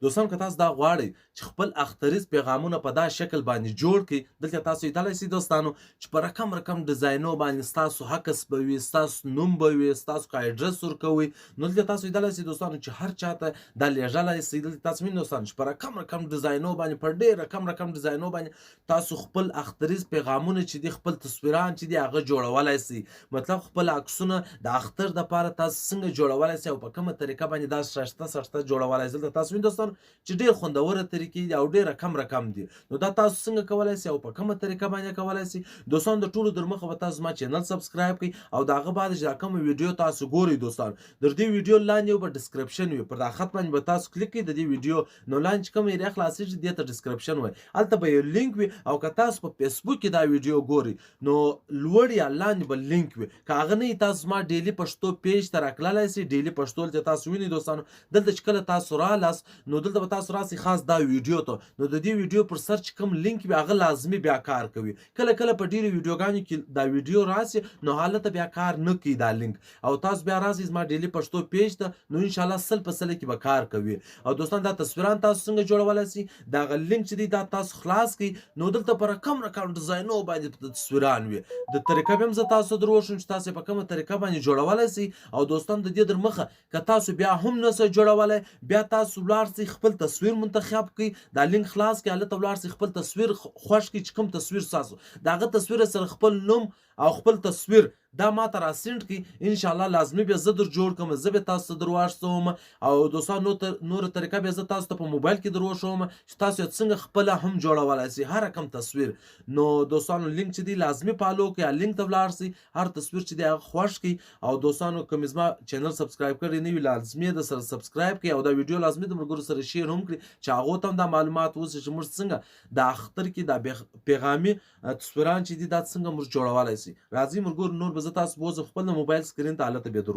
دوستان که تاسو دا غواړئ چې خپل اختریز پیغامونه په دا شکل باندې جوړ کړئ، دلته تاسو لیدلی سئ دوستانو چې په رقم ډیزاینو باندې ستاسو عکس به وي، ستاسو نوم به وي، ستاسو که ایډرس ورکوئ، نو دلته تاسو لیدلی سئ دوستانو چې هر چاته دا لیږلی سئ. دلته تاسو وینئ دوستانو چې په رقم ډیزاینو باندې، په ډېر رقم ډیزاینو باندې تاسو خپل اختریز پیغامونه چې دي، خپل تصویران چې دي هغه جوړولی سئ. مطلب خپل عکسونه د اختر دپاره تاسو څنګه جوړولی سئ او په کومه طریقه باندې دا ښایسته جوړولی سئ. دلته تاسو وینئ دوستانو چې ډېر خوندوره طریقې دي او ډېر رقم دي. نو دا تاسو څنګه کولی سئ او په کومه طریقه باندې کولی سئ؟ دوستانو د ټولو در مخه به تاسو زما چینل سبسکرایب کړئ او د هغه بعد چې دا کومه ویډیو تاسو ګورئ دوستانو، در دې ویډیو لاندې یو به ډسکرپشن وي، پر دا خط باندې به تاسو کلیک کړئ د دې ویډیو، نو لاندې چې کومه ایریا خلاصېږي دې ته ډسکرپشن وایي، هلته به یو لینک وي. او که تاسو په فیسبوک کې دا ویډیو ګورئ نو لوړ یا لاندې به لینک وي، که هغه نه وي تاسو زما ډیلي پښتو پیج ته راتللی سئ. ډیلي پښتو دلته تاسو وینئ دوستانو، دلته چې کله تاسو رالاست نو دلته به تاسو راسئ خاص دا ویډیو ته، نو د دې ویډیو پر سر چې کوم لینک وي هغه لازمي بیا کار کوي. کله په ډېرو ویډیوګانو کې دا ویډیو راسي نو هلته بیا کار نه کوي دا لینک، او تاسو بیا راسئ زما ډیلي پښتو پیج ته، نو انشاءالله 100% کې به کار کوي. او دوستان دا تصویران تاسو څنګه جوړولی سئ؟ د هغه لینک چې دی دا تاسو خلاص کړئ، نو دلته په رقم ډیزاینو باندې تصویران وي. د طریقه به هم زه تاسو ته در وښیم چې تاسو په کومه طریقه باندې جوړولی سئ. او دوستان د دې در مخه که تاسو بیا هم نه سئ جوړولی، بیا تاسو ولاړ سئ خپل تصویر منتخب کړئ، دا لینک خلاص کړئ، هلته ولاړ سئ خپل تصویر خوښ کړئ چې کوم تصویر ستاسو د هغه تصویر سره خپل نوم او خپل تصویر دا ما ته راسینډ کړئ، انشاءالله لازمي به زه در جوړ کړم، زه به تاسو ته در واستوم. او دوستان نوره طریقه به زه تاسو ته په موبایل کې در وښوم چې تاسو یې څنګه خپله هم جوړولی سئ هر رقم تصویر. نو دوستانو لینک چې دی لازمي فالو کړئ، لینک ته ولاړ سئ، هر تصویر چې دی هغه خوښ کړئ. او دوستانو که مې زما چینل سبسکرایب کړی نه وي لازمي د سره سبسکرایب کړئ، او دا ویډیو لازمي د ملګرو سره شیر هم کړئ چې هغو ته هم دا معلومات اوسي چې موږ څنګه د اختر کې دا پیغامي تصویران چې دي دا څنګه موږ جوړولی سئ. راځئ ملګرو نور به زه تاسو بوځم خپل د موبایل سکرین ته، هلته بیا در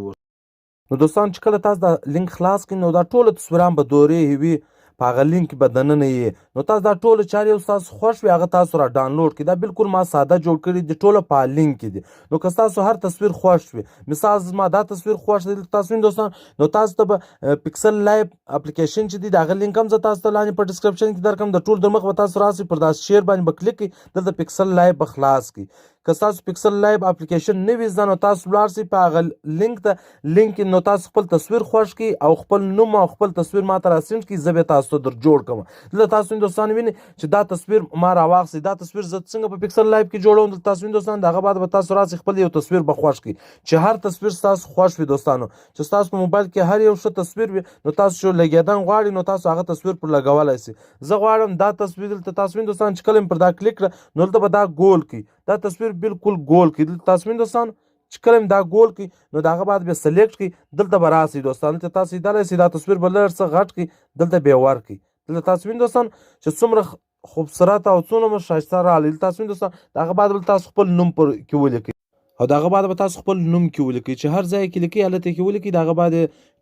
نو دوستان چې کله تاسو دا لینک خلاص کړئ نو دا ټوله تصویران به دورې وي په هغه لینک به دننه یې، نو تاسو دا ټوله چارې یو ستاسو خوښ وي هغه تاسو را ډاونلوډ کړئ. دا بالکل ما ساده جوړ کړي دي، ټوله په لینک کې دي. نو که ستاسو هر تصویر خوښ وي، مثال زما دا تصویر خوښ دی تاسو وینئ دوستان، نو تاسو ته به پکسل لایو اپلیکیشن چې دی د هغه لینک هم زه تاسو ته لاندې په ډسکرپشن کې درکړم. د ټول در مخ به تاسو راسئ پر دا شیر باندې به کلیک کړئ، دلته پکسل لایو به خلاص کړئ. که تاسو پکسل لایو اپلیکیشن نه وي زده نو تاسو ولاړ سئ په هغه لینک ته، لینک نو تاسو خپل تصویر خوښ کړئ او خپل نوم او خپل تصویر ما ته راسینډ کړئ، زه به تاسو ته در جوړ کړم. دلته تاسو دوستان وینئ چې دا تصویر ما راواخیستې، دا تصویر زه څنګه په پکسل لایو کې جوړوم. دلته تاسو وینئ دوستان د هغه بعد به تاسو راسئ خپل یو تصویر به خوښ کړئ چې هر تصویر ستاسو خوښ وي. دوستانو چې ستاسو په موبایل کې هر یو ښه تصویر وي نو تاسو چې لګېدن غواړئ نو تاسو هغه تصویر پر لګولی سئ. زه غواړم دا تصویر دلته تاسو وینئ دوستان چې کله مې پر دا کلیک کړه نو دلته به دا ګول کړئ، دا تصویر بالکل ګول کړئ. دلته تاسو وینئ دوستان چې کله مې دا ګول کړئ نو د هغه بعد بیا سلیکټ کړئ، دلته به راسئ دوستان، دلته تاسو لیدلی سئ دا تصویر به لږ څه غټ کړئ، دلته بیا ورکړئ. دلته تاسو وینئ دوستان چې څومره خوبصورت او څومره ښایسته راغلی. دلته تاسو وینئ دوستان د هغه بعد به تاسو خپل نوم پر کې ولیکئ، او د هغه بعد به تاسو خپل نوم کې ولیکئ چې هر ځای کې لیکئ هلته کې ولیکئ، د هغه بعد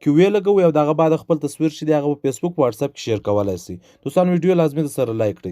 کې ویې لګوئ او د هغه بعد خپل تصویر چې دی هغه په فیسبوک په واتساپ کې شیر کولی سئ. دوستان ویډیو لازمي در سره لایک کړئ.